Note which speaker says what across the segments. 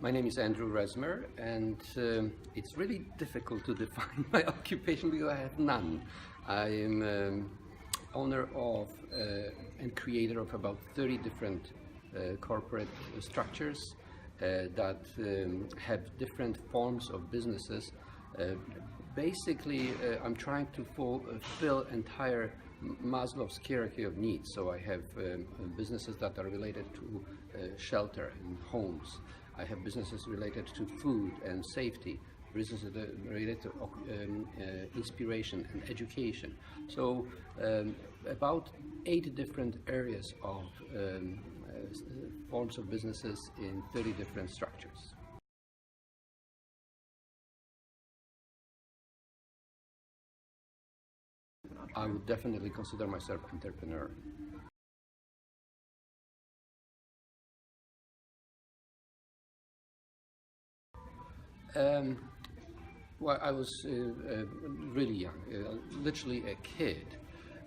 Speaker 1: My name is Andrew Rezmer, and it's really difficult to define my occupation because I have none. I am owner of and creator of about 30 different corporate structures that have different forms of businesses. Basically, I'm trying to fulfill entire Maslow's hierarchy of needs. So I have businesses that are related to shelter and homes. I have businesses related to food and safety, businesses related to inspiration and education. So about 8 different areas of forms of businesses in 30 different structures. I would definitely consider myself an entrepreneur. Well, I was really young, literally a kid,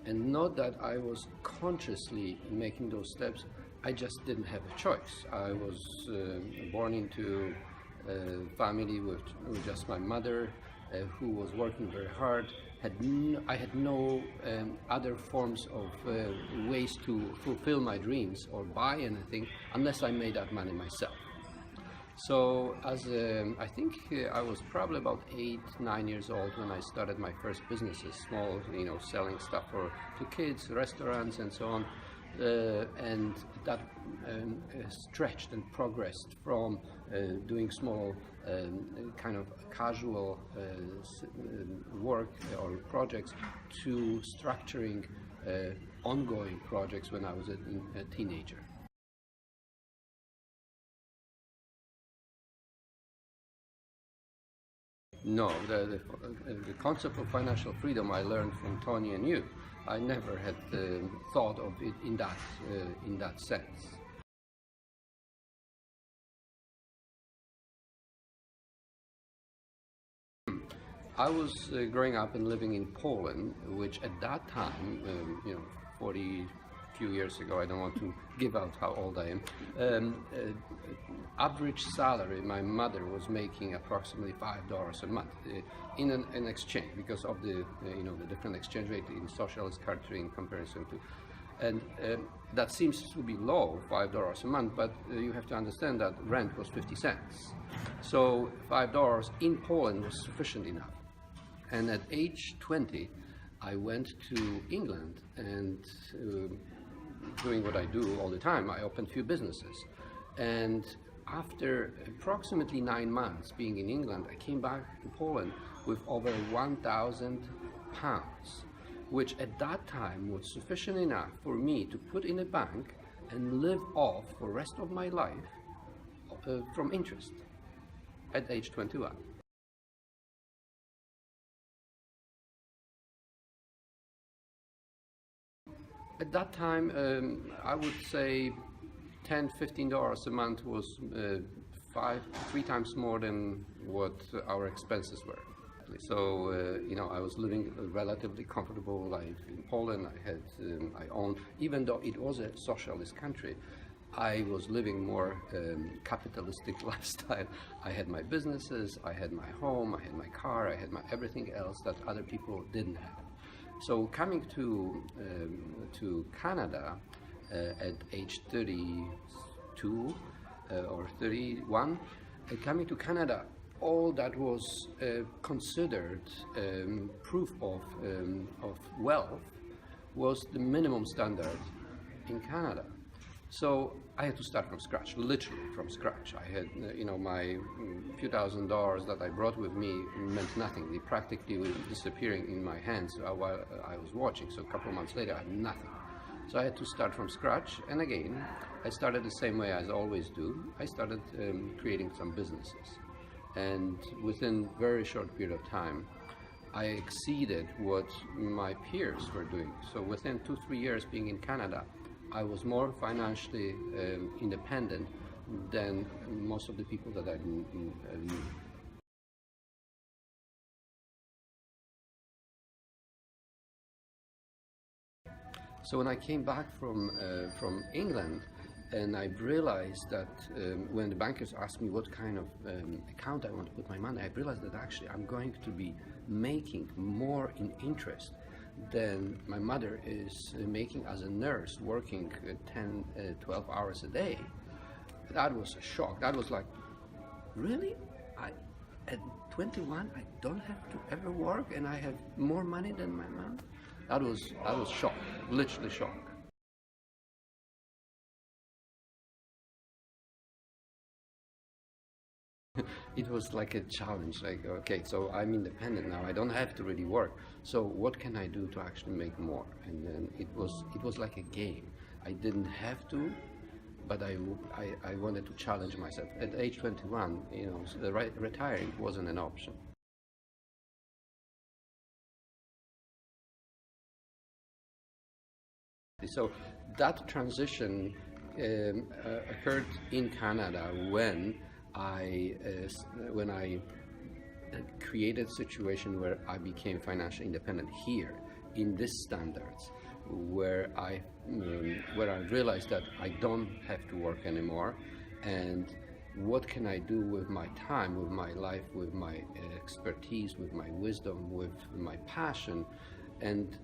Speaker 1: and not that I was consciously making those steps, I just didn't have a choice. I was born into a family with just my mother, who was working very hard. I had no other forms of ways to fulfill my dreams or buy anything unless I made that money myself. So I think I was probably about 8, 9 years old when I started my first businesses, small, selling stuff to kids, restaurants, and so on. And that stretched and progressed from doing small kind of casual work or projects to structuring ongoing projects when I was a teenager. No, the concept of financial freedom I learned from Tony and you. I never had thought of it in that sense. I was growing up and living in Poland, which at that time, 40 few years ago, I don't want to give out how old I am, average salary my mother was making approximately $5 a month in an exchange, because of the the different exchange rate in socialist country in comparison to, and that seems to be low, $5 a month, but you have to understand that rent was 50 cents. So $5 in Poland was sufficient enough. And at age 20, I went to England and doing what I do all the time, I opened few businesses. And after approximately 9 months being in England, I came back to Poland with over 1,000 pounds, which at that time was sufficient enough for me to put in a bank and live off for the rest of my life from interest at age 21. At that time, I would say $10, $15 a month was 3 times more than what our expenses were. So, I was living a relatively comfortable life in Poland. I owned, even though it was a socialist country, I was living more capitalistic lifestyle. I had my businesses, I had my home, I had my car, I had everything else that other people didn't have. So coming to Canada at age 32 or 31, coming to Canada, all that was considered proof of wealth was the minimum standard in Canada. So I had to start from scratch, literally from scratch. I had, my few $1,000s that I brought with me meant nothing. They practically were disappearing in my hands while I was watching. So a couple of months later, I had nothing. So I had to start from scratch. And again, I started the same way as I always do. I started creating some businesses. And within a very short period of time, I exceeded what my peers were doing. So within 2-3 years being in Canada, I was more financially independent than most of the people that I knew. So when I came back from England, And I realized that when the bankers asked me what kind of account I want to put my money, I realized that actually I'm going to be making more in interest than my mother is making as a nurse, working 10, 12 hours a day. That was a shock. That was like, really? At 21, I don't have to ever work and I have more money than my mom? That was shock, literally shock. It was like a challenge, like, okay, so I'm independent now, I don't have to really work, so what can I do to actually make more? And then it was like a game. I didn't have to, but I wanted to challenge myself. At age 21, retiring wasn't an option. So that transition occurred in Canada when I created a situation where I became financially independent here in these standards, where I realized that I don't have to work anymore, and what can I do with my time, with my life, with my expertise, with my wisdom, with my passion. And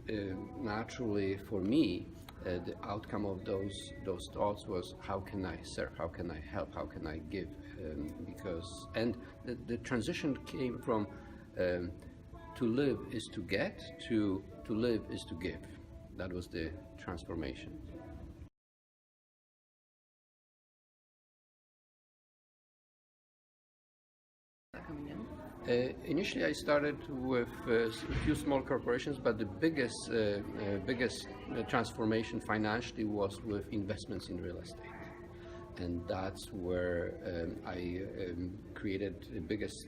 Speaker 1: naturally for me, the outcome of those thoughts was, how can I serve, how can I help, how can I give, and the transition came from to live is to get to live is to give. That was the transformation. Initially, I started with a few small corporations, but the biggest transformation financially was with investments in real estate. And that's where I created the biggest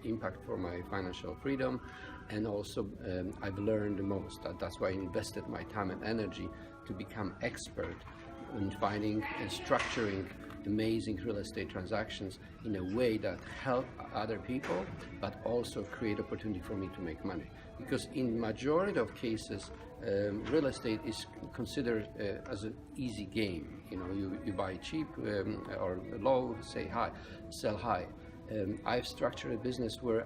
Speaker 1: impact for my financial freedom, and also I've learned the most. That's why I invested my time and energy to become expert in finding and structuring amazing real estate transactions in a way that help other people, but also create opportunity for me to make money. Because in majority of cases, real estate is considered as an easy game. You buy cheap or low, sell high. I've structured a business where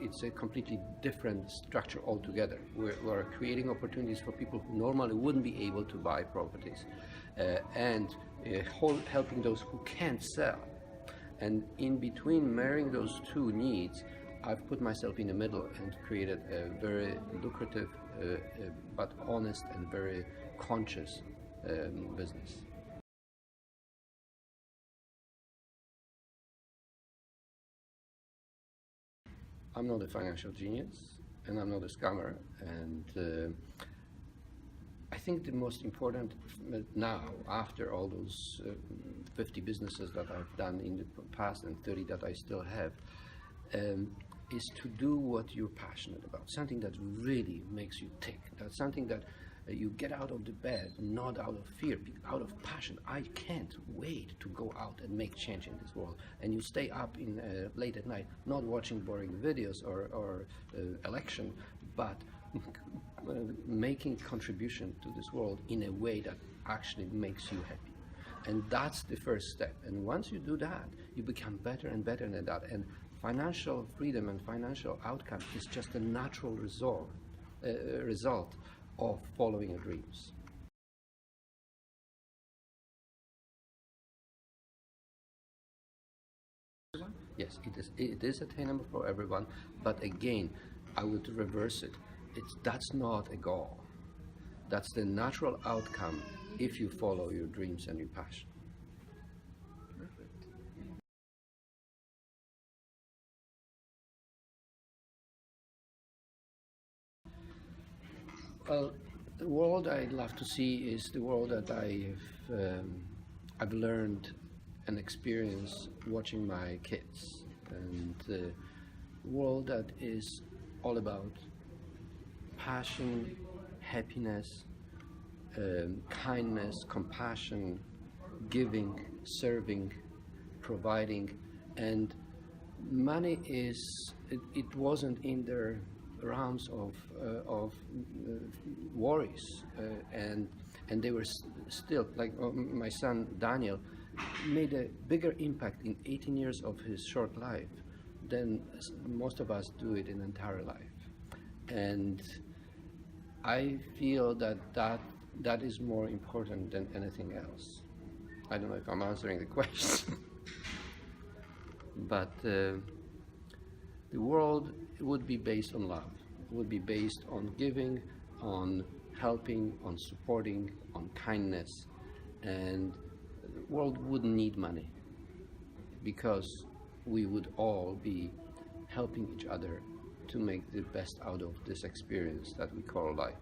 Speaker 1: it's a completely different structure altogether. We're creating opportunities for people who normally wouldn't be able to buy properties, and helping those who can't sell. And in between marrying those two needs, I've put myself in the middle and created a very lucrative but honest and very conscious business. I'm not a financial genius, and I'm not a scammer, and I think the most important now, after all those 50 businesses that I've done in the past and 30 that I still have, is to do what you're passionate about, something that really makes you tick. That's something that you get out of the bed, not out of fear, out of passion. I can't wait to go out and make change in this world. And you stay up late at night, not watching boring videos or election, but making contribution to this world in a way that actually makes you happy. And that's the first step. And once you do that, you become better and better than that. And financial freedom and financial outcome is just a natural result of following your dreams. Yes, it is attainable for everyone, but again, I would reverse it. That's not a goal. That's the natural outcome if you follow your dreams and your passion.
Speaker 2: Perfect.
Speaker 1: Well, the world I'd love to see is the world that I've learned and experienced watching my kids, and the world that is all about passion, happiness, kindness, compassion, giving, serving, providing. And money it wasn't in their realms of worries, and and they were still like my son Daniel made a bigger impact in 18 years of his short life than most of us do it in entire life. And I feel that is more important than anything else. I don't know if I'm answering the question, but the world would be based on love. It would be based on giving, on helping, on supporting, on kindness, and the world wouldn't need money because we would all be helping each other to make the best out of this experience that we call life.